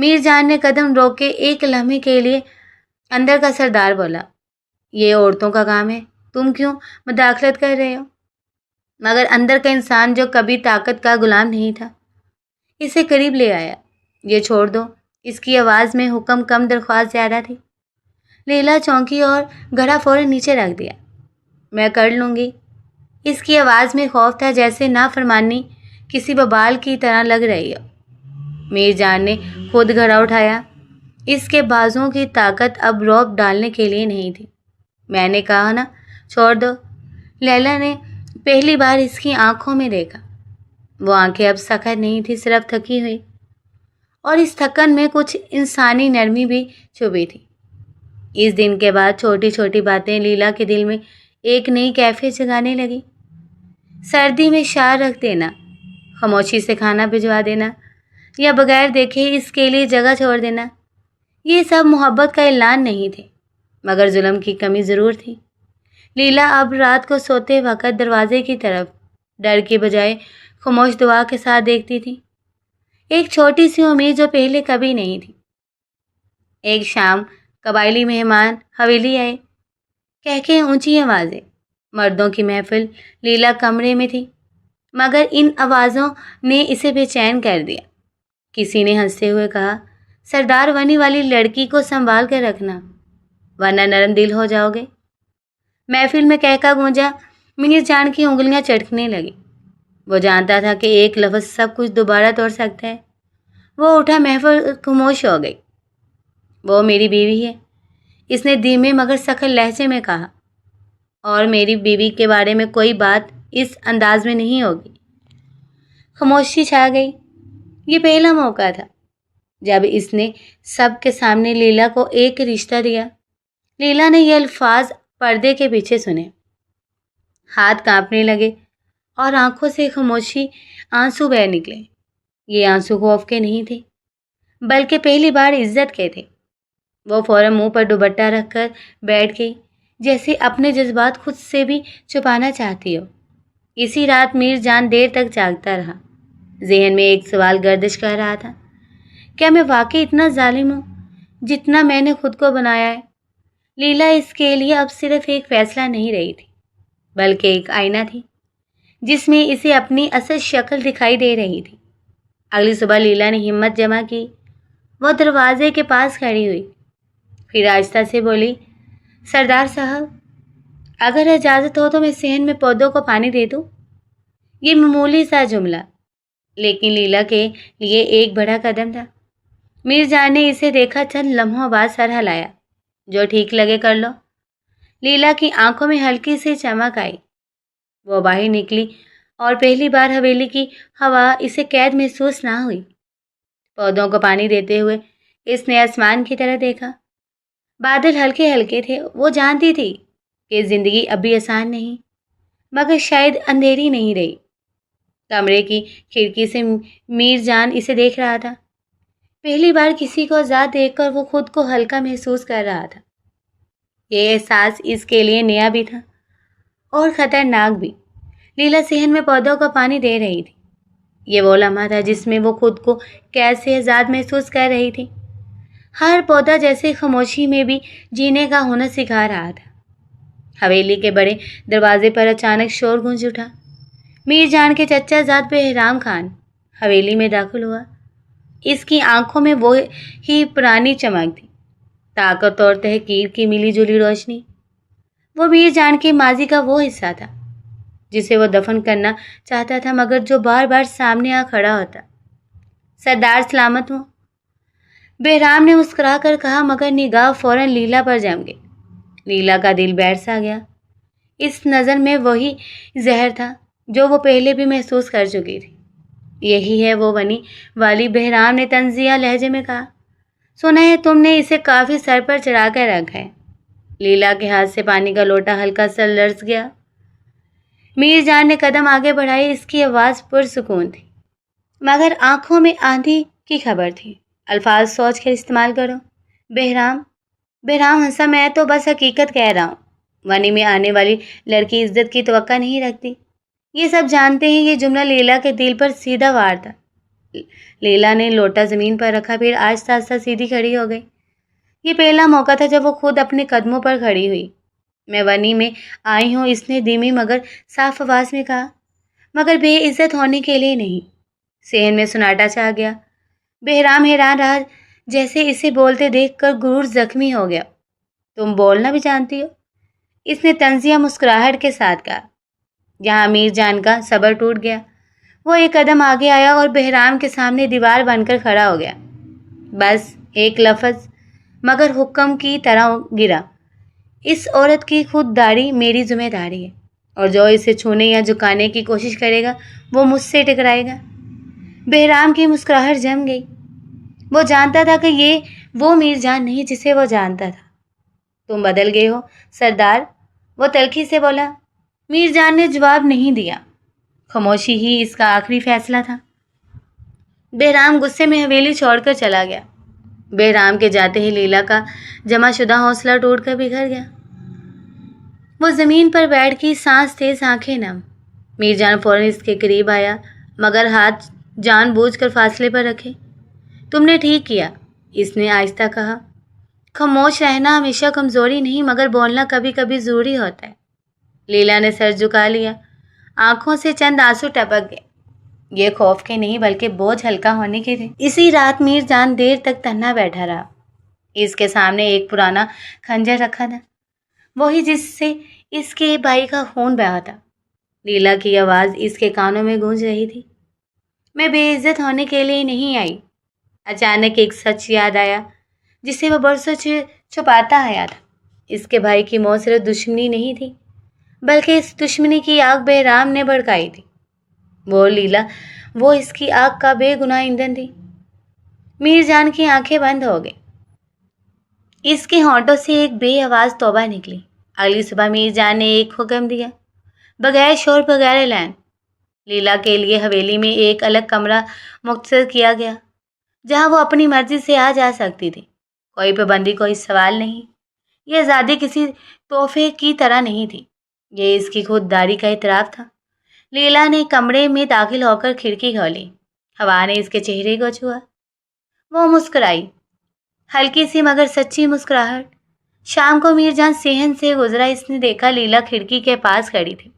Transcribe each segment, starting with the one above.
میر جان نے قدم روک کے ایک لمحے کے لیے اندر کا سردار بولا، یہ عورتوں کا کام ہے، تم کیوں مداخلت کر رہے ہو؟ مگر اندر کا انسان جو کبھی طاقت کا غلام نہیں تھا اسے قریب لے آیا۔ یہ چھوڑ دو، اس کی آواز میں حکم کم درخواست زیادہ تھی۔ لیلا چونکی اور گھڑا فوراً نیچے رکھ دیا۔ میں کر لوں گی۔ اس کی آواز میں خوف تھا، جیسے نافرمانی کسی ببال کی طرح لگ رہی ہو۔ میر جان نے خود گھڑا اٹھایا۔ اس کے بازوؤں کی طاقت اب رعب ڈالنے کے لیے نہیں تھی۔ میں نے کہا نا، چھوڑ دو۔ لیلا نے پہلی بار اس کی آنکھوں میں دیکھا۔ وہ آنکھیں اب سخت نہیں تھی، صرف تھکی ہوئی، اور اس تھکن میں کچھ انسانی نرمی بھی چھپی تھی۔ اس دن کے بعد چھوٹی چھوٹی باتیں لیلا کے دل میں ایک نئی کیفیت جگانے لگی۔ سردی میں شال رکھ دینا، خاموشی سے کھانا بھجوا دینا، یا بغیر دیکھے اس کے لیے جگہ چھوڑ دینا، یہ سب محبت کا اعلان نہیں تھے، مگر ظلم کی کمی ضرور تھی۔ لیلا اب رات کو سوتے وقت دروازے کی طرف ڈر کے بجائے خاموش دعا کے ساتھ دیکھتی تھی، ایک چھوٹی سی امید جو پہلے کبھی نہیں تھی۔ ایک شام قبائلی مہمان حویلی آئے، کہہ اونچی آوازیں، مردوں کی محفل لیلا کمرے میں تھی، مگر ان آوازوں نے اسے بے چین کر دیا۔ کسی نے ہنستے ہوئے کہا، سردار ونی والی لڑکی کو سنبھال کر رکھنا، ورنہ نرم دل ہو جاؤ گے۔ محفل میں کہکا گونجا۔ میر جان کی انگلیاں چٹکنے لگی۔ وہ جانتا تھا کہ ایک لفظ سب کچھ دوبارہ توڑ سکتا ہے۔ وہ اٹھا، محفل خاموش ہو گئی۔ وہ میری بیوی ہے، اس نے دھیمے مگر سخت لہجے میں کہا، اور میری بیوی کے بارے میں کوئی بات اس انداز میں نہیں ہوگی۔ خاموشی چھا گئی۔ یہ پہلا موقع تھا جب اس نے سب کے سامنے لیلا کو ایک رشتہ دیا۔ لیلا نے یہ الفاظ پردے کے پیچھے سنے۔ ہاتھ کانپنے لگے اور آنکھوں سے خاموشی آنسو بہہ نکلے۔ یہ آنسو خوف کے نہیں تھے، بلکہ پہلی بار عزت کے تھے۔ وہ فوراً منہ پر دوپٹہ رکھ کر بیٹھ گئی، جیسے اپنے جذبات خود سے بھی چھپانا چاہتی ہو۔ اسی رات میر جان دیر تک جاگتا رہا۔ ذہن میں ایک سوال گردش کر رہا تھا، کیا میں واقعی اتنا ظالم ہوں جتنا میں نے خود کو بنایا ہے؟ لیلا اس کے لیے اب صرف ایک فیصلہ نہیں رہی تھی، بلکہ ایک آئینہ تھی جس میں اسے اپنی اصل شکل دکھائی دے رہی تھی۔ اگلی صبح لیلا نے ہمت جمع کی۔ وہ دروازے کے پاس کھڑی ہوئی، پھر آہستہ سے بولی، سردار صاحب، اگر اجازت ہو تو میں صحن میں پودوں کو پانی دے دوں۔ یہ معمولی سا جملہ، لیکن لیلا کے لیے ایک بڑا قدم تھا۔ میر جان نے اسے دیکھا، چند لمحوں بعد سر ہلایا، جو ٹھیک لگے کر لو۔ لیلا کی آنکھوں میں ہلکی سی چمک آئی۔ وہ باہر نکلی اور پہلی بار حویلی کی ہوا اسے قید محسوس نہ ہوئی۔ پودوں کو پانی دیتے ہوئے اس نے آسمان کی طرف دیکھا۔ بادل ہلکے ہلکے تھے۔ وہ جانتی تھی کہ زندگی ابھی آسان نہیں، مگر شاید اندھیری نہیں رہی۔ کمرے کی کھڑکی سے میر جان اسے دیکھ رہا تھا۔ پہلی بار کسی کو آزاد دیکھ کر وہ خود کو ہلکا محسوس کر رہا تھا۔ یہ احساس اس کے لیے نیا بھی تھا اور خطرناک بھی۔ لیلا صحن میں پودوں کو پانی دے رہی تھی۔ یہ وہ لمحہ تھا جس میں وہ خود کو قید سے آزاد محسوس کر رہی تھی۔ ہر پودا جیسے خاموشی میں بھی جینے کا ہنر سکھا رہا تھا۔ حویلی کے بڑے دروازے پر اچانک شور گونج اٹھا۔ میر جان کے چچا زاد بہرام خان حویلی میں داخل ہوا۔ اس کی آنکھوں میں وہی پرانی چمک تھی، طاقت اور تحقیر کی ملی جلی روشنی۔ وہ میر جان کے ماضی کا وہ حصہ تھا جسے وہ دفن کرنا چاہتا تھا، مگر جو بار بار سامنے آ کھڑا ہوتا۔ سردار سلامت ہوں، بہرام نے مسکرا کر کہا، مگر نگاہ فوراً لیلا پر جم گئی۔ لیلا کا دل بیٹھ سا گیا۔ اس نظر میں وہی زہر تھا جو وہ پہلے بھی محسوس کر چکی تھی۔ یہی ہے وہ ونی والی، بہرام نے طنزیہ لہجے میں کہا۔ سنا ہے تم نے اسے کافی سر پر چڑھا کر رکھا ہے۔ لیلا کے ہاتھ سے پانی کا لوٹا ہلکا سا لرز گیا۔ میر جان نے قدم آگے بڑھائی۔ اس کی آواز پرسکون تھی، مگر آنکھوں میں آندھی کی خبر تھی۔ الفاظ سوچ کر استعمال کرو۔ بہرام ہنسا، میں تو بس حقیقت کہہ رہا ہوں۔ ونی میں آنے والی لڑکی عزت کی توقع نہیں رکھتی۔ یہ سب جانتے ہیں۔ یہ جملہ لیلا کے دل پر سیدھا وار تھا۔ لیلا نے لوٹا زمین پر رکھا، پھر آہستہ آہستہ سیدھی کھڑی ہو گئی۔ یہ پہلا موقع تھا جب وہ خود اپنے قدموں پر کھڑی ہوئی۔ میں ونی میں آئی ہوں، اس نے دھیمی مگر صاف آواز میں کہا، مگر بے عزت ہونے کے لیے نہیں۔ صحن میں سناٹا چھا گیا۔ بہرام حیران رہا، جیسے اسے بولتے دیکھ کر غرور زخمی ہو گیا۔ تم بولنا بھی جانتی ہو؟ اس نے طنزیہ مسکراہٹ کے ساتھ کہا۔ یہاں امیر جان کا صبر ٹوٹ گیا۔ وہ ایک قدم آگے آیا اور بہرام کے سامنے دیوار بن کر کھڑا ہو گیا۔ بس ایک لفظ مگر حکم کی طرح گرا، اس عورت کی خود داری میری ذمہ داری ہے، اور جو اسے چھونے یا جھکانے کی کوشش کرے گا وہ مجھ سے ٹکرائے گا۔ بہرام کی مسکراہٹ جم گئی۔ وہ جانتا تھا کہ یہ وہ میر جان نہیں جسے وہ جانتا تھا۔ تم بدل گئے ہو سردار، وہ تلخی سے بولا۔ میر جان نے جواب نہیں دیا۔ خاموشی ہی اس کا آخری فیصلہ تھا۔ بہرام غصے میں حویلی چھوڑ کر چلا گیا۔ بہرام کے جاتے ہی لیلا کا جمع شدہ حوصلہ ٹوٹ کر بکھر گیا۔ وہ زمین پر بیٹھ کی، سانس تیز، آنکھیں نم۔ میر جان فوراً اس کے قریب آیا، مگر ہاتھ جان بوجھ کر فاصلے پر رکھے۔ تم نے ٹھیک کیا، اس نے آہستہ کہا۔ خاموش رہنا ہمیشہ کمزوری نہیں، مگر بولنا کبھی کبھی ضروری ہوتا ہے۔ لیلا نے سر جھکا لیا، آنکھوں سے چند آنسو ٹپک گئے۔ یہ خوف کے نہیں بلکہ بوجھ ہلکا ہونے کے تھے۔ اسی رات میر جان دیر تک تنہا بیٹھا رہا۔ اس کے سامنے ایک پرانا خنجر رکھا تھا، وہی جس سے اس کے بھائی کا خون بہا تھا۔ لیلا کی آواز اس کے کانوں میں گونج رہی تھی، میں بے عزت ہونے کے لیے نہیں آئی۔ اچانک ایک سچ یاد آیا جسے وہ برسوں چھپاتا آیا تھا۔ اس کے بھائی کی موت صرف دشمنی نہیں تھی، بلکہ اس دشمنی کی آگ بہرام نے بھڑکائی تھی۔ وہ لیلا، وہ اس کی آگ کا بے گناہ ایندھن تھی۔ میر جان کی آنکھیں بند ہو گئی۔ اس کے ہونٹوں سے ایک بے آواز توبہ نکلی۔ اگلی صبح میر جان نے ایک حکم دیا، بغیر شور بغیر اعلان۔ لیلا کے لیے حویلی میں ایک الگ کمرہ مختصر کیا گیا، جہاں وہ اپنی مرضی سے آ جا سکتی تھی۔ کوئی پابندی، کوئی سوال نہیں۔ یہ آزادی کسی تحفے کی طرح نہیں تھی، یہ اس کی خود داری کا اعتراف تھا۔ لیلا نے کمرے میں داخل ہو کر کھڑکی کھولی۔ ہوا نے اس کے چہرے کو چھوا۔ وہ مسکرائی، ہلکی سی مگر سچی مسکراہٹ۔ شام کو میر جان صحن سے گزرا، اس نے دیکھا لیلا کھڑکی کے پاس کھڑی تھی۔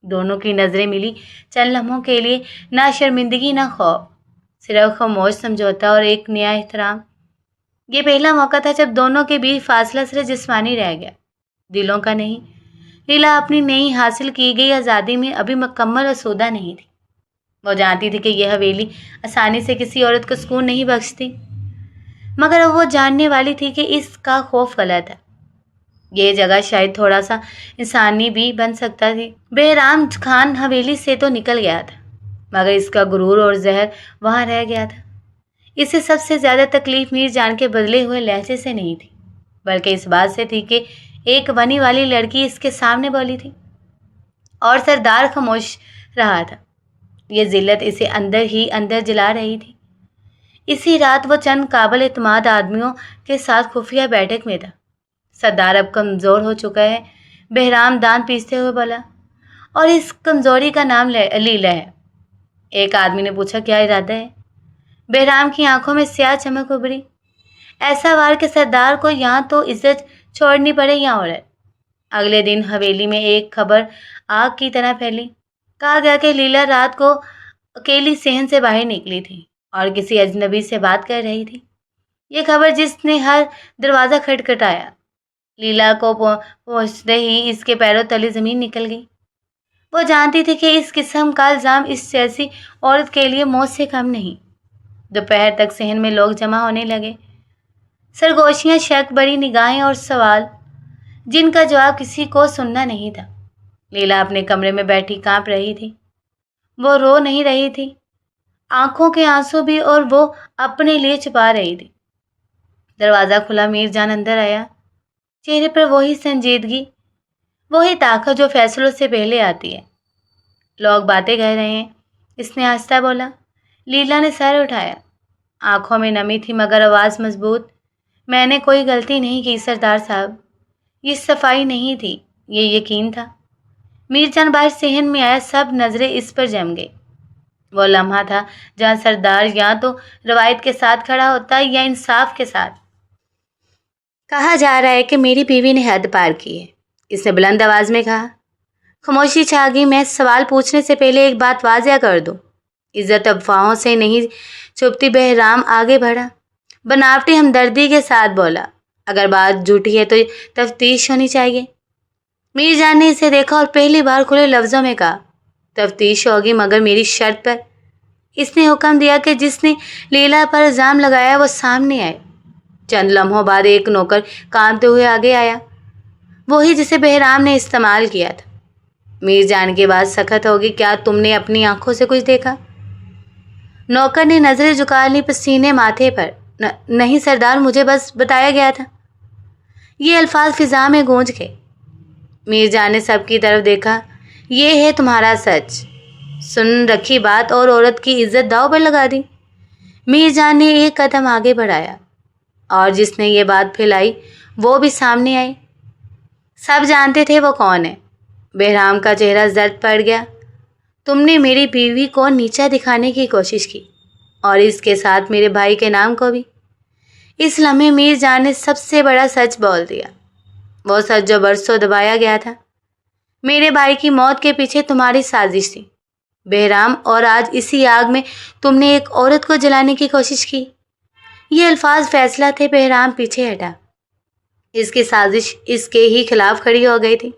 دونوں کی نظریں ملی چند لمحوں کے لیے، نہ شرمندگی نہ خوف، صرف خاموش سمجھوتا اور ایک نیا احترام۔ یہ پہلا موقع تھا جب دونوں کے بیچ فاصلہ صرف جسمانی رہ گیا، دلوں کا نہیں۔ لیلا اپنی نئی حاصل کی گئی آزادی میں ابھی مکمل آسودہ نہیں تھی۔ وہ جانتی تھی کہ یہ حویلی آسانی سے کسی عورت کو سکون نہیں بخشتی، مگر اب وہ جاننے والی تھی کہ اس کا خوف غلط ہے۔ یہ جگہ شاید تھوڑا سا انسانی بھی بن سکتا تھی۔ بہرام خان حویلی سے تو نکل گیا تھا، مگر اس کا غرور اور زہر وہاں رہ گیا تھا۔ اسے سب سے زیادہ تکلیف میر جان کے بدلے ہوئے لہجے سے نہیں تھی، بلکہ اس بات سے تھی کہ ایک ونی والی لڑکی اس کے سامنے بولی تھی اور سردار خاموش رہا تھا۔ یہ ذلت اسے اندر ہی اندر جلا رہی تھی۔ اسی رات وہ چند قابل اعتماد آدمیوں کے ساتھ خفیہ بیٹھک میں تھا۔ سردار اب کمزور ہو چکا ہے، بہرام دانت پیستے ہوئے بولا، اور اس کمزوری کا نام لیلا ہے۔ ایک آدمی نے پوچھا، کیا ارادہ ہے؟ بہرام کی آنکھوں میں سیاہ چمک ابھری۔ ایسا وار کہ سردار کو یہاں تو عزت چھوڑنی پڑے یا عورت۔ اگلے دن حویلی میں ایک خبر آگ کی طرح پھیلی۔ کہا گیا کہ لیلا رات کو اکیلی صحن سے باہر نکلی تھی اور کسی اجنبی سے بات کر رہی تھی۔ یہ خبر جس نے ہر دروازہ کھٹکھٹایا، لیلا کو پہنچتے ہی اس کے پیروں تلے زمین نکل گئی۔ وہ جانتی تھی کہ اس قسم کا الزام اس جیسی عورت کے لیے موت سے کم نہیں۔ دوپہر تک صحن میں لوگ جمع ہونے لگے، سرگوشیاں، شک بڑی نگاہیں اور سوال جن کا جواب کسی کو سننا نہیں تھا۔ لیلا اپنے کمرے میں بیٹھی کانپ رہی تھی۔ وہ رو نہیں رہی تھی، آنکھوں کے آنسو بھی، اور وہ اپنے لیے چھپا رہی تھی۔ دروازہ کھلا، میر جان اندر آیا، چہرے پر وہی سنجیدگی، وہی طاقت جو فیصلوں سے پہلے آتی ہے۔ لوگ باتیں کہہ رہے ہیں، اس نے آہستہ بولا۔ لیلا نے سر اٹھایا، آنکھوں میں نمی تھی مگر آواز مضبوط۔ میں نے کوئی غلطی نہیں کی سردار صاحب، یہ صفائی نہیں تھی، یہ یقین تھا۔ میر جان باہر صحن میں آیا، سب نظریں اس پر جم گئی۔ وہ لمحہ تھا جہاں سردار یا تو روایت کے ساتھ کھڑا ہوتا یا انصاف کے ساتھ۔ کہا جا رہا ہے کہ میری بیوی نے حد پار کی ہے، اس نے بلند آواز میں کہا۔ خاموشی چھا گئی۔ میں سوال پوچھنے سے پہلے ایک بات واضح کر دوں، عزت افواہوں سے نہیں چھپتی۔ بہرام آگے بڑھا، بناوٹی ہمدردی کے ساتھ بولا، اگر بات جھوٹی ہے تو تفتیش ہونی چاہیے۔ میر جان نے اسے دیکھا اور پہلی بار کھلے لفظوں میں کہا، تفتیش ہوگی مگر میری شرط پر۔ اس نے حکم دیا کہ جس نے لیلا پر الزام لگایا وہ سامنے آئے۔ چند لمحوں بعد ایک نوکر کانپتے ہوئے آگے آیا، وہی جسے بہرام نے استعمال کیا تھا۔ میر جان کی بات سخت ہوگی، کیا تم نے اپنی آنکھوں سے کچھ دیکھا؟ نوکر نے نظریں جھکا لی، پسینے ماتھے پر۔ نہیں سردار، مجھے بس بتایا گیا تھا۔ یہ الفاظ فضا میں گونج گئے۔ میر جان نے سب کی طرف دیکھا۔ یہ ہے تمہارا سچ؟ سن رکھی بات اور عورت کی عزت داؤ پر لگا دی۔ میر جان نے ایک قدم آگے بڑھایا، اور جس نے یہ بات پھیلائی وہ بھی سامنے آئی۔ سب جانتے تھے وہ کون ہے۔ بہرام کا چہرہ زرد پڑ گیا۔ تم نے میری بیوی کو نیچا دکھانے کی کوشش کی، اور اس کے ساتھ میرے بھائی کے نام کو بھی۔ اس لمحے میر جان نے سب سے بڑا سچ بول دیا، وہ سچ جو برسوں دبایا گیا تھا۔ میرے بھائی کی موت کے پیچھے تمہاری سازش تھی بہرام، اور آج اسی آگ میں تم نے ایک عورت کو جلانے کی کوشش کی۔ یہ الفاظ فیصلہ تھے۔ بہرام پیچھے ہٹا۔ اس کی سازش اس کے ہی خلاف کھڑی ہو گئی تھی۔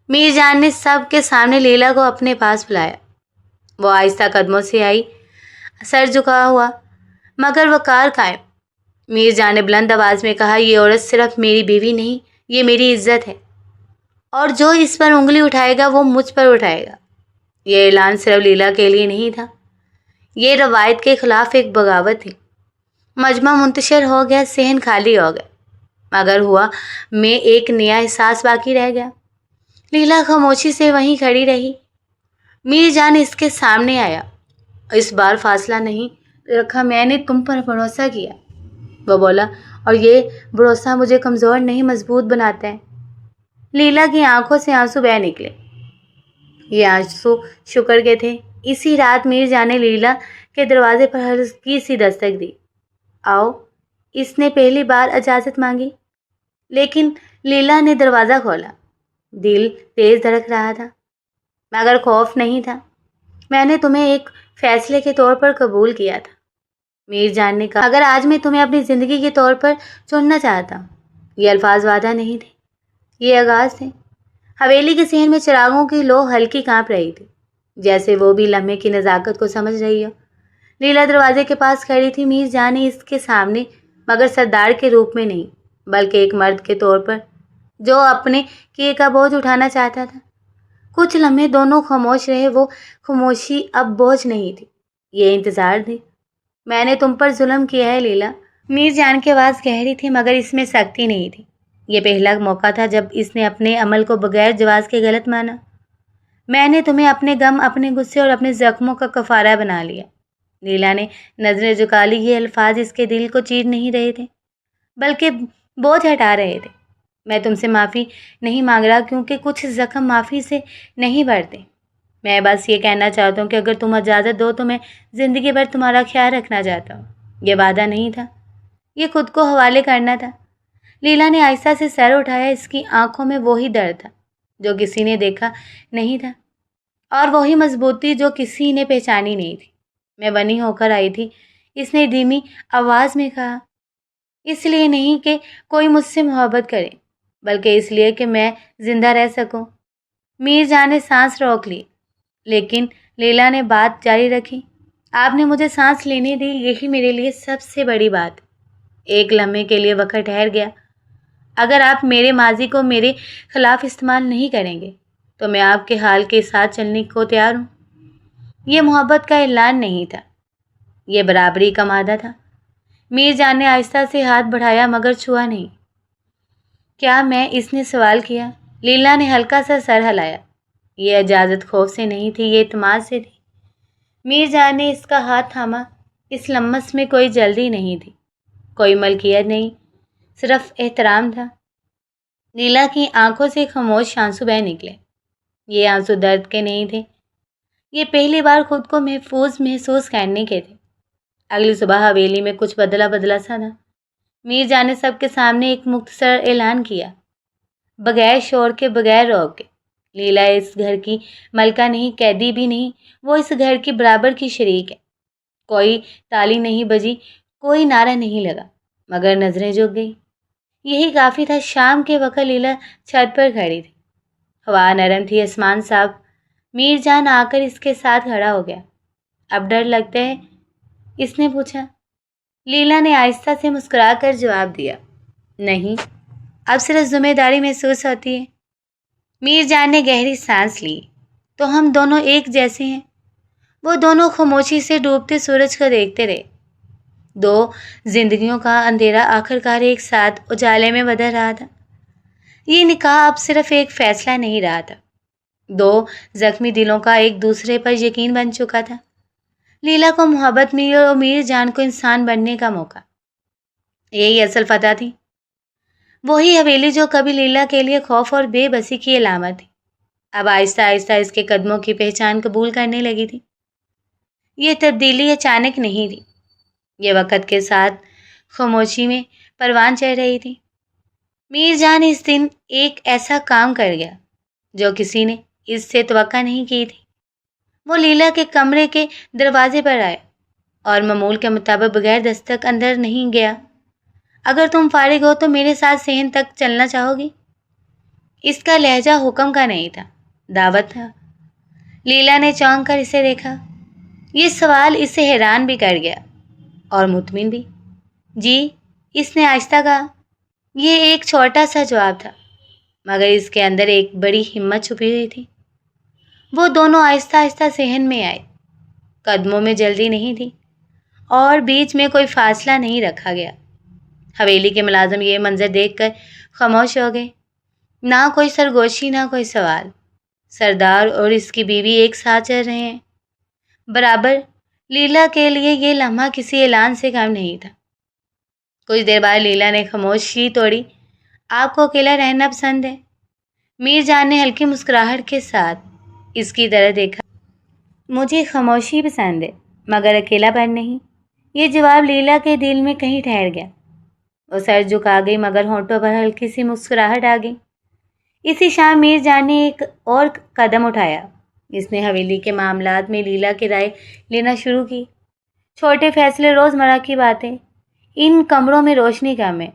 میر جان نے سب کے سامنے لیلا کو اپنے پاس بلایا۔ وہ آہستہ قدموں سے آئی، سر جھکا ہوا مگر وقار قائم۔ میر جان نے بلند آواز میں کہا، یہ عورت صرف میری بیوی نہیں، یہ میری عزت ہے، اور جو اس پر انگلی اٹھائے گا وہ مجھ پر اٹھائے گا۔ یہ اعلان صرف لیلا کے لیے نہیں تھا، یہ روایت کے خلاف ایک بغاوت تھی۔ مجمع منتشر ہو گیا، صحن خالی ہو گئے، مگر ہوا میں ایک نیا احساس باقی رہ گیا۔ لیلا خاموشی سے وہیں کھڑی رہی۔ میر جان اس کے سامنے آیا۔ اس بار فاصلہ نہیں رکھا۔ میں نے تم پر بھروسہ کیا، وہ بولا، اور یہ بھروسہ مجھے کمزور نہیں مضبوط بناتا ہے۔ لیلا کی آنکھوں سے آنسو بہہ نکلے۔ یہ آنسو شکر کے تھے۔ اسی رات میر جان نے لیلا کے دروازے پر ہلکی سی دستک دی۔ آؤ، اس نے پہلی بار اجازت مانگی، لیکن لیلا نے دروازہ کھولا۔ دل تیز دھڑک رہا تھا مگر خوف نہیں تھا۔ میں نے تمہیں ایک فیصلے کے طور پر قبول کیا تھا، میر جان نے کہا، اگر آج میں تمہیں اپنی زندگی کے طور پر چننا چاہتا ہوں۔ یہ الفاظ وعدہ نہیں تھے، یہ آغاز تھے۔ حویلی کے صحن میں چراغوں کی لو ہلکی کانپ رہی تھی، جیسے وہ بھی لمحے کی نزاکت کو سمجھ رہی ہو۔ لیلا دروازے کے پاس کھڑی تھی۔ میر جان نے اس کے سامنے، مگر سردار کے روپ میں نہیں، بلکہ ایک مرد کے طور پر جو اپنے کیے کا بوجھ اٹھانا چاہتا تھا۔ کچھ لمحے دونوں خاموش رہے۔ وہ خاموشی اب بوجھ نہیں تھی، یہ انتظار تھی۔ میں نے تم پر ظلم کیا ہے لیلا۔ میر جان کی آواز گہری تھی مگر اس میں سختی نہیں تھی۔ یہ پہلا موقع تھا جب اس نے اپنے عمل کو بغیر جواز کے غلط مانا۔ میں نے تمہیں اپنے غم، اپنے غصے اور اپنے زخموں کا کفارہ بنا لیا۔ لیلا نے نظریں جھکا لی۔ یہ الفاظ اس کے دل کو چیر نہیں رہے تھے، بلکہ بوجھ ہٹا رہے تھے۔ میں تم سے معافی نہیں مانگ رہا، کیونکہ کچھ زخم معافی سے نہیں بھرتے۔ میں بس یہ کہنا چاہتا ہوں کہ اگر تم اجازت دو تو میں زندگی بھر تمہارا خیال رکھنا چاہتا ہوں۔ یہ وعدہ نہیں تھا، یہ خود کو حوالے کرنا تھا۔ لیلا نے آہستہ سے سر اٹھایا۔ اس کی آنکھوں میں وہی درد تھا جو کسی نے دیکھا نہیں تھا، اور وہی مضبوطی جو کسی نے پہچانی نہیں تھی۔ میں بنی ہو کر آئی تھی، اس نے دھیمی آواز میں کہا، اس لیے نہیں کہ کوئی مجھ سے محبت کرے، بلکہ اس لیے کہ میں زندہ رہ سکوں۔ میر جان نے سانس روک لی، لیکن لیلا نے بات جاری رکھی، آپ نے مجھے سانس لینے دی، یہی میرے لیے سب سے بڑی بات۔ ایک لمحے کے لیے وقت ٹھہر گیا۔ اگر آپ میرے ماضی کو میرے خلاف استعمال نہیں کریں گے تو میں آپ کے حال کے ساتھ چلنے کو تیار ہوں۔ یہ محبت کا اعلان نہیں تھا، یہ برابری کا معاہدہ تھا۔ میر جان نے آہستہ سے ہاتھ بڑھایا مگر چھوا نہیں۔ کیا میں؟ اس نے سوال کیا۔ لیلا نے ہلکا سا سر ہلایا۔ یہ اجازت خوف سے نہیں تھی، یہ اعتماد سے تھی۔ میر جان نے اس کا ہاتھ تھاما۔ اس لمس میں کوئی جلدی نہیں تھی، کوئی ملکیت نہیں، صرف احترام تھا۔ لیلا کی آنکھوں سے خاموش آنسو بہہ نکلے۔ یہ آنسو درد کے نہیں تھے، یہ پہلی بار خود کو محفوظ محسوس کرنے کے تھے۔ اگلی صبح حویلی میں کچھ بدلا بدلا سا تھا۔ میر جان نے سب کے سامنے ایک مختصر اعلان کیا، بغیر شور کے، بغیر روک کے، لیلا اس گھر کی ملکہ نہیں، قیدی بھی نہیں، وہ اس گھر کی برابر کی شریک ہے۔ کوئی تالی نہیں بجی، کوئی نعرہ نہیں لگا، مگر نظریں جھک گئی۔ یہی کافی تھا۔ شام کے وقت لیلا چھت پر کھڑی تھی، ہوا نرم تھی، آسمان صاف۔ میر جان آ کر اس کے ساتھ کھڑا ہو گیا۔ اب ڈر لگتا ہے؟ اس نے پوچھا۔ لیلا نے آہستہ سے مسکرا کر جواب دیا، نہیں، اب صرف ذمہ داری محسوس ہوتی ہے۔ میر جان نے گہری سانس لی۔ تو ہم دونوں ایک جیسے ہیں۔ وہ دونوں خاموشی سے ڈوبتے سورج کو دیکھتے رہے۔ دو زندگیوں کا اندھیرا آخرکار ایک ساتھ اجالے میں بدل رہا تھا۔ یہ نکاح اب صرف ایک فیصلہ نہیں رہا تھا، دو زخمی دلوں کا ایک دوسرے پر یقین بن چکا تھا۔ لیلا کو محبت ملی اور میر جان کو انسان بننے کا موقع۔ یہی اصل فتح تھی۔ وہی حویلی جو کبھی لیلا کے لیے خوف اور بے بسی کی علامت تھی، اب آہستہ آہستہ اس کے قدموں کی پہچان قبول کرنے لگی تھی۔ یہ تبدیلی اچانک نہیں تھی، یہ وقت کے ساتھ خاموشی میں پروان چڑھ رہی تھی۔ میر جان اس دن ایک ایسا کام کر گیا جو کسی نے اس سے توقع نہیں کی تھی۔ وہ لیلا کے کمرے کے دروازے پر آیا اور معمول کے مطابق بغیر دستک اندر نہیں گیا۔ اگر تم فارغ ہو تو میرے ساتھ صحن تک چلنا چاہو گی؟ اس کا لہجہ حکم کا نہیں تھا، دعوت تھا۔ لیلا نے چونک کر اسے دیکھا۔ یہ سوال اسے حیران بھی کر گیا اور مطمئن بھی۔ جی، اس نے آہستہ کہا۔ یہ ایک چھوٹا سا جواب تھا، مگر اس کے اندر ایک بڑی ہمت چھپی ہوئی تھی۔ وہ دونوں آہستہ آہستہ صحن میں آئے۔ قدموں میں جلدی نہیں تھی اور بیچ میں کوئی فاصلہ نہیں رکھا گیا۔ حویلی کے ملازم یہ منظر دیکھ کر خاموش ہو گئے۔ نہ کوئی سرگوشی، نہ کوئی سوال۔ سردار اور اس کی بیوی ایک ساتھ چل رہے ہیں، برابر۔ لیلا کے لیے یہ لمحہ کسی اعلان سے کم نہیں تھا۔ کچھ دیر بعد لیلا نے خاموشی توڑی۔ آپ کو اکیلا رہنا پسند ہے؟ میر جان نے ہلکی مسکراہٹ کے ساتھ اس کی طرف دیکھا۔ مجھے خاموشی پسند ہے، مگر اکیلا پن نہیں۔ یہ جواب لیلا کے دل میں کہیں ٹھہر گیا۔ وہ سر جھکا گئی، مگر ہونٹوں پر ہلکی سی مسکراہٹ آ گئی۔ اسی شام میر جان نے ایک اور قدم اٹھایا۔ اس نے حویلی کے معاملات میں لیلا کی رائے لینا شروع کی۔ چھوٹے فیصلے، روزمرہ کی باتیں۔ ان کمروں میں روشنی کم ہے،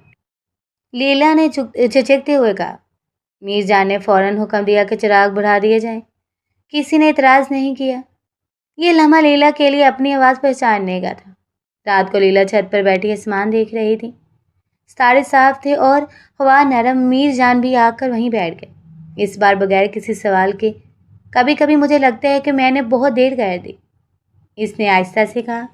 لیلا نے چچکتے ہوئے کہا۔ میر جان نے فوراً حکم دیا کہ چراغ بڑھا دیے جائیں۔ کسی نے اعتراض نہیں کیا۔ یہ لمحہ لیلا کے لیے اپنی آواز پہچاننے کا تھا۔ رات کو لیلا چھت پر بیٹھی آسمان دیکھ رہی تھی۔ ستارے صاف تھے اور ہوا نرم۔ میر جان بھی آ کر وہیں بیٹھ گئے، اس بار بغیر کسی سوال کے۔ کبھی کبھی مجھے لگتا ہے کہ میں نے بہت دیر کر دی، اس نے آہستہ سے کہا۔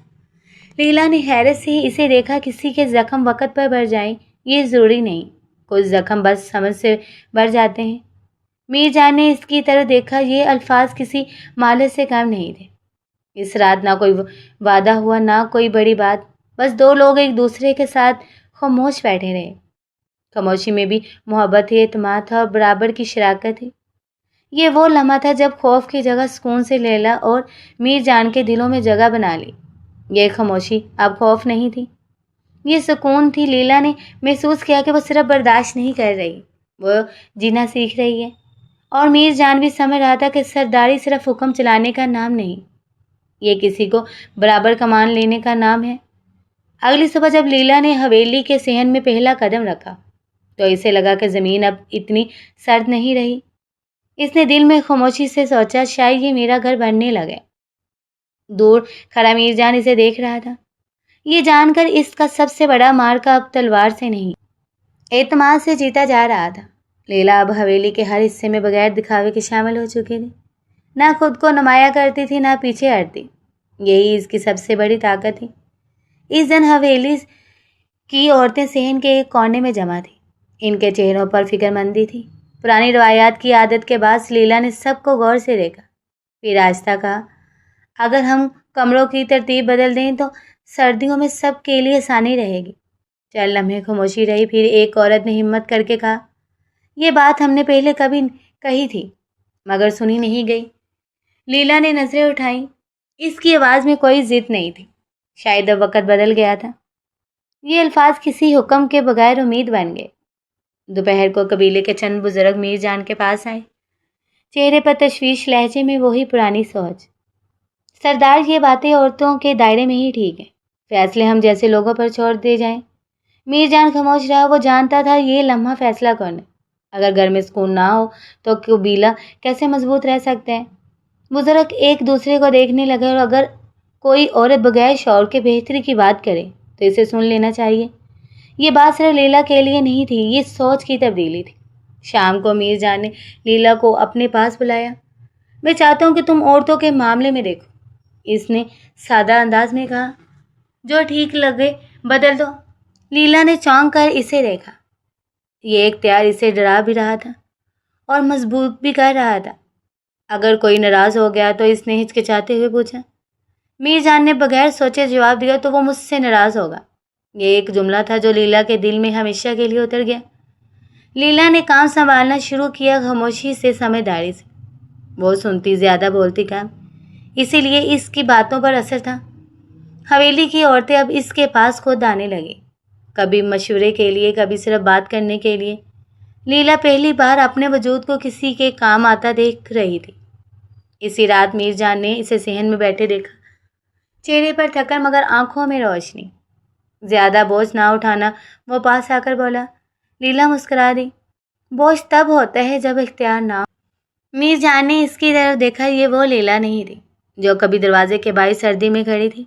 لیلا نے حیرت سے اسے دیکھا۔ کسی کے زخم وقت پر بھر جائیں یہ ضروری نہیں، کچھ زخم بس سمجھ سے بھر جاتے ہیں۔ میر جان نے اس کی طرف دیکھا۔ یہ الفاظ کسی مالت سے کم نہیں تھے۔ اس رات نہ کوئی وعدہ ہوا، نہ کوئی بڑی بات، بس دو لوگ ایک دوسرے کے ساتھ خاموش بیٹھے رہے۔ خاموشی میں بھی محبت تھی، اعتماد تھا اور برابر کی شراکت تھی۔ یہ وہ لمحہ تھا جب خوف کی جگہ سکون سے لیلا اور میر جان کے دلوں میں جگہ بنا لی۔ یہ خاموشی اب خوف نہیں تھی، یہ سکون تھی۔ لیلا نے محسوس کیا کہ وہ صرف برداشت نہیں کر رہی، وہ جینا سیکھ رہی ہے۔ اور میر جان بھی سمجھ رہا تھا کہ سرداری صرف حکم چلانے کا نام نہیں، یہ کسی کو برابر کمان لینے کا نام ہے۔ اگلی صبح جب لیلا نے حویلی کے صحن میں پہلا قدم رکھا تو اسے لگا کہ زمین اب اتنی سرد نہیں رہی۔ اس نے دل میں خاموشی سے سوچا، شاید یہ میرا گھر بننے لگے۔ دور کھڑا میر جان اسے دیکھ رہا تھا، یہ جان کر اس کا سب سے بڑا مارکا اب تلوار سے نہیں، اعتماد سے جیتا جا رہا تھا۔ لیلا اب حویلی کے ہر حصے میں بغیر دکھاوے کے شامل ہو چکی تھی، نہ خود کو نمایاں کرتی تھی، نہ پیچھے ہٹتی۔ یہی اس کی سب سے بڑی طاقت تھی۔ اس دن حویلی کی عورتیں صحن کے ایک کونے میں جمع تھیں، ان کے چہروں پر فکر مندی تھی۔ پرانی روایات کی عادت کے بعد لیلا نے سب کو غور سے دیکھا، پھر آہستہ کہا، اگر ہم کمروں کی ترتیب بدل دیں تو سردیوں میں سب کے لیے آسانی رہے گی۔ چند لمحے خاموشی رہی، پھر ایک عورت نے ہمت کر کے کہا، یہ بات ہم نے پہلے کبھی کہی تھی، مگر سنی نہیں گئی۔ لیلا نے نظریں اٹھائیں۔ اس کی آواز میں کوئی ضد نہیں تھی، شاید اب وقت بدل گیا تھا۔ یہ الفاظ کسی حکم کے بغیر امید بن گئے۔ دوپہر کو قبیلے کے چند بزرگ میر جان کے پاس آئے، چہرے پر تشویش، لہجے میں وہی پرانی سوچ۔ سردار، یہ باتیں عورتوں کے دائرے میں ہی ٹھیک ہیں، فیصلے ہم جیسے لوگوں پر چھوڑ دے جائیں۔ میر جان خاموش رہا، وہ جانتا تھا یہ لمحہ فیصلہ کرنا۔ اگر گھر میں سکون نہ ہو تو قبیلہ کیسے مضبوط رہ سکتے ہیں؟ بزرگ ایک دوسرے کو دیکھنے لگے، اور اگر کوئی عورت بغیر شعور کے بہتری کی بات کرے تو اسے سن لینا چاہیے۔ یہ بات صرف لیلا کے لیے نہیں تھی، یہ سوچ کی تبدیلی تھی۔ شام کو میر جان نے لیلا کو اپنے پاس بلایا۔ میں چاہتا ہوں کہ تم عورتوں کے معاملے میں دیکھو، اس نے سادہ انداز میں کہا۔ جو ٹھیک لگے بدل دو۔ لیلا نے چونک کر اسے دیکھا۔ یہ اختیار اسے ڈرا بھی رہا تھا اور مضبوط بھی کر رہا تھا۔ اگر کوئی ناراض ہو گیا تو اس نے ہچکچاتے ہوئے پوچھا۔ میر جان نے بغیر سوچے جواب دیا، تو وہ مجھ سے ناراض ہوگا۔ یہ ایک جملہ تھا جو لیلا کے دل میں ہمیشہ کے لیے اتر گیا۔ لیلا نے کام سنبھالنا شروع کیا، خاموشی سے، سمجھداری سے۔ وہ سنتی زیادہ، بولتی کم، اسی لیے اس کی باتوں پر اثر تھا۔ حویلی کی عورتیں اب اس کے پاس خود آنے لگیں، کبھی مشورے کے لیے، کبھی صرف بات کرنے کے لیے۔ لیلا پہلی بار اپنے وجود کو کسی کے کام آتا دیکھ رہی تھی۔ اسی رات میر جان نے اسے صحن میں بیٹھے دیکھا، چہرے پر تھکن مگر آنکھوں میں روشنی۔ زیادہ بوجھ نہ اٹھانا، وہ پاس آ کر بولا۔ لیلا مسکرا دی۔ بوجھ تب ہوتا ہے جب اختیار نہ ہو۔ میر جان نے اس کی طرف دیکھا، یہ وہ لیلا نہیں تھی جو کبھی دروازے کے باہر سردی میں کھڑی تھی۔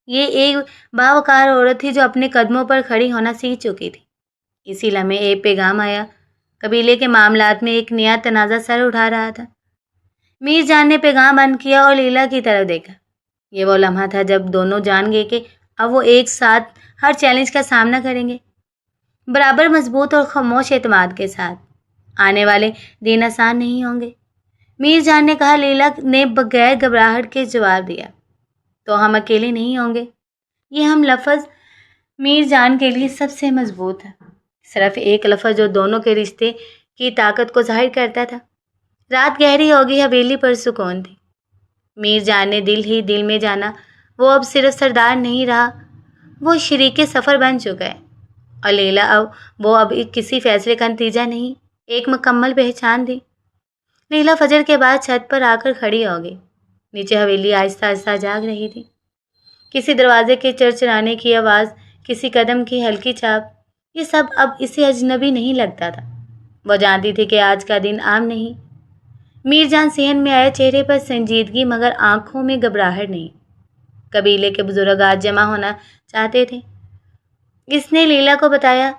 یہ ایک باوقار عورت تھی جو اپنے قدموں پر کھڑی ہونا سیکھ چکی تھی۔ اسی لمحے ایک پیغام آیا، قبیلے کے معاملات میں ایک نیا تنازع سر اٹھا رہا تھا۔ میر جان نے پیغام بند کیا اور لیلا کی طرف دیکھا۔ یہ وہ لمحہ تھا جب دونوں جان گئے کہ اب وہ ایک ساتھ ہر چیلنج کا سامنا کریں گے، برابر مضبوط اور خاموش اعتماد کے ساتھ۔ آنے والے دن آسان نہیں ہوں گے، میر جان نے کہا۔ لیلا نے بغیر گھبراہٹ کے جواب دیا، تو ہم اکیلے نہیں ہوں گے۔ یہ ہم لفظ میر جان کے لیے سب سے مضبوط ہے، صرف ایک لفظ جو دونوں کے رشتے کی طاقت کو ظاہر کرتا تھا۔ رات گہری ہوگی، حویلی پر سکون تھی۔ میر جان نے دل ہی دل میں جانا، وہ اب صرف سردار نہیں رہا، وہ شریک سفر بن چکا ہے۔ اور لیلا اب کسی فیصلے کا نتیجہ نہیں، ایک مکمل پہچان تھی۔ لیلا فجر کے بعد چھت پر آ کر کھڑی ہو گئی۔ نیچے حویلی آہستہ آہستہ جاگ رہی تھی۔ کسی دروازے کے چرچرانے کی آواز، کسی قدم کی ہلکی چاپ، یہ سب اب اسے اجنبی نہیں لگتا تھا۔ وہ جانتی تھی کہ آج کا دن عام نہیں۔ میر جان صحن میں آئے، چہرے پر سنجیدگی مگر آنکھوں میں گھبراہٹ نہیں۔ قبیلے کے بزرگ آج جمع ہونا چاہتے تھے۔ اس نے لیلا کو بتایا،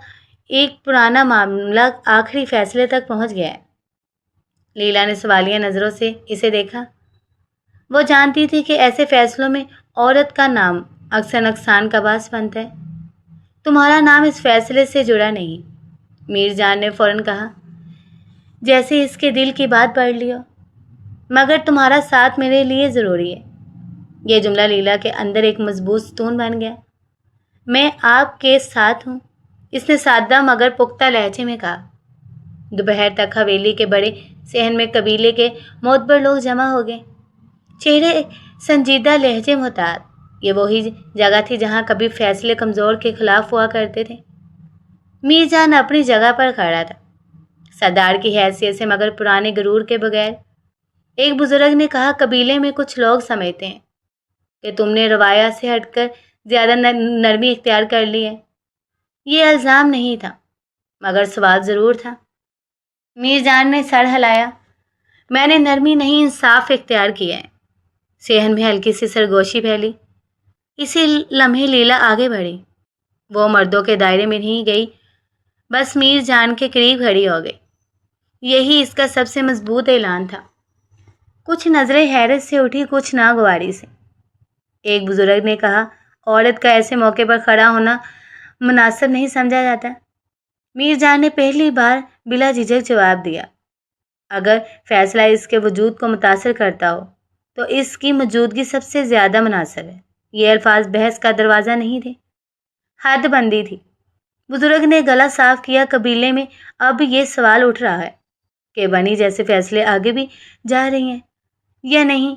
ایک پرانا معاملہ آخری فیصلے تک پہنچ گیا ہے۔ لیلا نے سوالیہ نظروں سے اسے دیکھا۔ وہ جانتی تھی کہ ایسے فیصلوں میں عورت کا نام اکثر نقصان کا باعث بنتا ہے۔ تمہارا نام اس فیصلے سے جڑا نہیں، میر جان نے فوراً کہا، جیسے اس کے دل کی بات پڑھ لی ہو، مگر تمہارا ساتھ میرے لیے ضروری ہے۔ یہ جملہ لیلا کے اندر ایک مضبوط ستون بن گیا۔ میں آپ کے ساتھ ہوں، اس نے سادہ مگر پختہ لہجے میں کہا۔ دوپہر تک حویلی کے بڑے صحن میں قبیلے کے معتبر لوگ جمع ہو گئے، چہرے سنجیدہ، لہجے محتاط۔ یہ وہی جگہ تھی جہاں کبھی فیصلے کمزور کے خلاف ہوا کرتے تھے۔ میر جان اپنی جگہ پر کھڑا تھا، سردار کی حیثیت سے مگر پرانے غرور کے بغیر۔ ایک بزرگ نے کہا، قبیلے میں کچھ لوگ سمجھتے ہیں کہ تم نے روایات سے ہٹ کر زیادہ نرمی اختیار کر لی ہے۔ یہ الزام نہیں تھا، مگر سوال ضرور تھا۔ میر جان نے سر ہلایا۔ میں نے نرمی نہیں، انصاف اختیار کیا ہے۔ صحن میں ہلکی سی سرگوشی پھیلی۔ اسی لمحے لیلا آگے بڑھی۔ وہ مردوں کے دائرے میں نہیں گئی، بس میر جان کے قریب کھڑی ہو گئی۔ یہی اس کا سب سے مضبوط اعلان تھا۔ کچھ نظریں حیرت سے اٹھی، کچھ ناگواری سے۔ ایک بزرگ نے کہا، عورت کا ایسے موقع پر کھڑا ہونا مناسب نہیں سمجھا جاتا۔ میر جان نے پہلی بار بلا جھجک جواب دیا، اگر فیصلہ اس کے وجود کو متاثر کرتا ہو تو اس کی موجودگی سب سے زیادہ مناسب ہے۔ یہ الفاظ بحث کا دروازہ نہیں تھے، حد بندی تھی۔ بزرگ نے گلا صاف کیا، قبیلے میں اب یہ سوال اٹھ رہا ہے کہ بنی جیسے فیصلے آگے بھی جا رہی ہیں، یا نہیں؟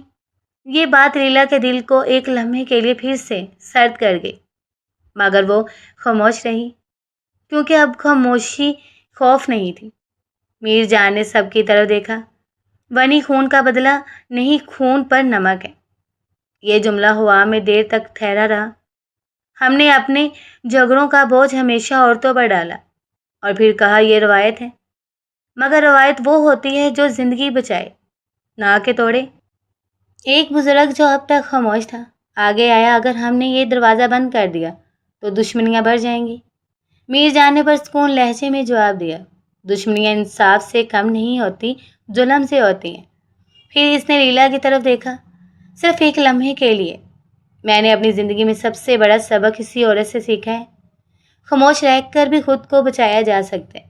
یہ بات لیلا کے دل کو ایک لمحے کے لیے پھر سے سرد کر گئی، مگر وہ خاموش رہی، کیونکہ اب خاموشی خوف نہیں تھی۔ میر جان نے سب کی طرف دیکھا۔ ونی خون کا بدلہ نہیں، خون پر نمک ہے۔ یہ جملہ ہوا میں دیر تک ٹھہرا رہا۔ ہم نے اپنے جھگڑوں کا بوجھ ہمیشہ عورتوں پر ڈالا اور پھر کہا یہ روایت ہے، مگر روایت وہ ہوتی ہے جو زندگی بچائے، نہ کہ توڑے۔ ایک بزرگ جو اب تک خاموش تھا آگے آیا، اگر ہم نے یہ دروازہ بند کر دیا تو دشمنیاں بڑھ جائیں گی۔ میر جان نے پرسکون لہجے میں جواب دیا، دشمنیاں انصاف سے کم نہیں ہوتی، ظلم سے ہوتی ہیں۔ پھر اس نے لیلا کی طرف دیکھا، صرف ایک لمحے کے لیے۔ میں نے اپنی زندگی میں سب سے بڑا سبق اسی عورت سے سیکھا ہے، خاموش رہ کر بھی خود کو بچایا جا سکتا ہے،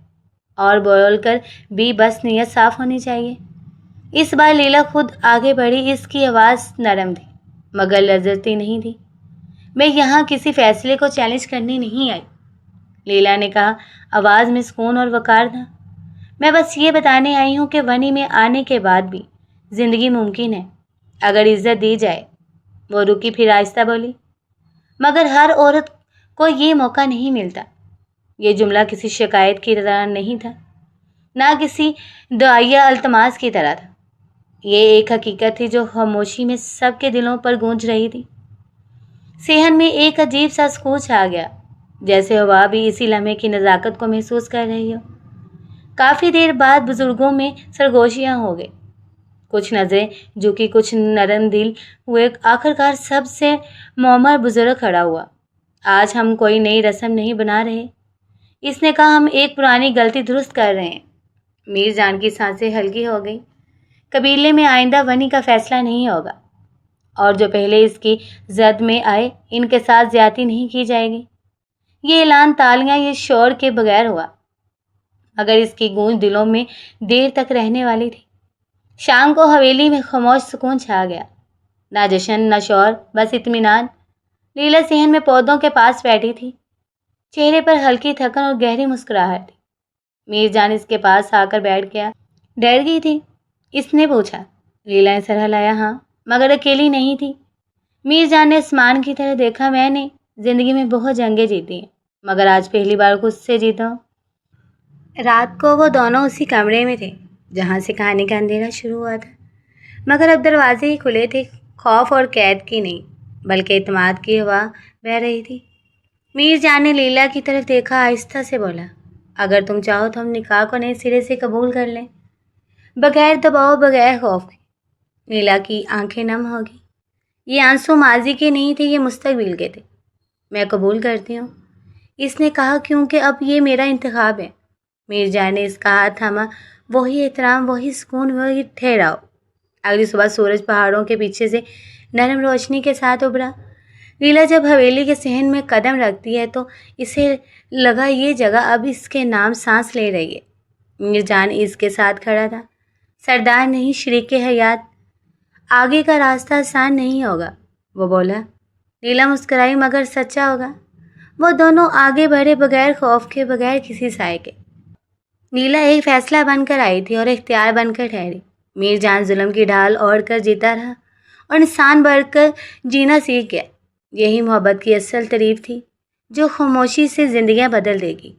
اور بول کر بھی بس نیت صاف ہونی چاہیے۔ اس بار لیلا خود آگے بڑھی، اس کی آواز نرم تھی مگر لرزتی نہیں تھی۔ میں یہاں کسی فیصلے کو چیلنج کرنے نہیں آئی، لیلا نے کہا، آواز میں سکون اور وقار تھا۔ میں بس یہ بتانے آئی ہوں کہ ونی میں آنے کے بعد بھی زندگی ممکن ہے، اگر عزت دی جائے۔ وہ رکی، پھر آہستہ بولی، مگر ہر عورت کو یہ موقع نہیں ملتا۔ یہ جملہ کسی شکایت کی طرح نہیں تھا، نہ کسی دعائیہ التماس کی طرح تھا۔ یہ ایک حقیقت تھی جو خاموشی میں سب کے دلوں پر گونج رہی تھی۔ صحن میں ایک عجیب سا سکون چھا گیا، جیسے ہوا بھی اسی لمحے کی نزاکت کو محسوس کر رہی ہو۔ کافی دیر بعد بزرگوں میں سرگوشیاں ہو گئی، کچھ نظریں جھکی، کچھ نرم دل ہوئے۔ آخرکار سب سے معمر بزرگ کھڑا ہوا۔ آج ہم کوئی نئی رسم نہیں بنا رہے، اس نے کہا، ہم ایک پرانی غلطی درست کر رہے ہیں۔ میر جان کی سانسیں ہلکی ہو گئی۔ قبیلے میں آئندہ ونی کا فیصلہ نہیں ہوگا، اور جو پہلے اس کی زد میں آئے ان کے ساتھ زیادتی نہیں کی جائے گی۔ یہ اعلان تالیاں یا شور کے بغیر ہوا، مگر اس کی گونج دلوں میں دیر تک رہنے والی تھی۔ شام کو حویلی میں خاموش سکون چھا گیا، نہ جشن نہ شور، بس اطمینان۔ لیلا صحن میں پودوں کے پاس بیٹھی تھی، چہرے پر ہلکی تھکن اور گہری مسکراہٹ تھی۔ میر جان اس کے پاس آ کر بیٹھ گیا۔ ڈر گئی تھی؟ اس نے پوچھا۔ لیلا نے سر ہلایا، ہاں، مگر اکیلی نہیں تھی۔ میر جان نے آسمان کی طرف دیکھا، میں نے زندگی میں بہت جنگیں جیتی ہیں، مگر آج پہلی بار خود سے جیتا ہوں۔ رات کو وہ دونوں اسی کمرے میں تھے جہاں سے کہانی کا اندھیرا شروع ہوا تھا، مگر اب دروازے ہی کھلے تھے، خوف اور قید کی نہیں بلکہ اعتماد کی ہوا بہہ رہی تھی۔ میر جان نے لیلا کی طرف دیکھا، آہستہ سے بولا، اگر تم چاہو تو ہم نکاح کو نئے سرے سے قبول کر لیں، بغیر دباؤ، بغیر خوف کے۔ لیلا کی آنکھیں نم ہو گئی۔ یہ آنسو ماضی کے نہیں تھے، یہ مستقبل کے تھے۔ میں قبول کرتی ہوں، اس نے کہا، کیونکہ اب یہ میرا انتخاب ہے۔ میر جان نے اس کا ہاتھ تھاما، وہی احترام، وہی سکون، وہی ٹھہراؤ۔ اگلی صبح سورج پہاڑوں کے پیچھے سے نرم روشنی کے ساتھ ابھرا۔ لیلا جب حویلی کے صحن میں قدم رکھتی ہے تو اسے لگا یہ جگہ اب اس کے نام سانس لے رہی ہے۔ میر جان اس کے ساتھ کھڑا تھا، سردار نہیں، شریک حیات۔ آگے کا راستہ آسان نہیں ہوگا، وہ بولا۔ لیلا مسکرائی، مگر سچا ہوگا۔ وہ دونوں آگے بڑھے، بغیر خوف کے، بغیر کسی سائے کے۔ لیلا ایک فیصلہ بن کر آئی تھی اور اختیار بن کر ٹھہری۔ میر جان ظلم کی ڈھال اوڑھ کر جیتا رہا اور انسان بڑھ کر جینا سیکھ گیا۔ یہی محبت کی اصل تعریف تھی جو خاموشی سے زندگیاں بدل دے گی۔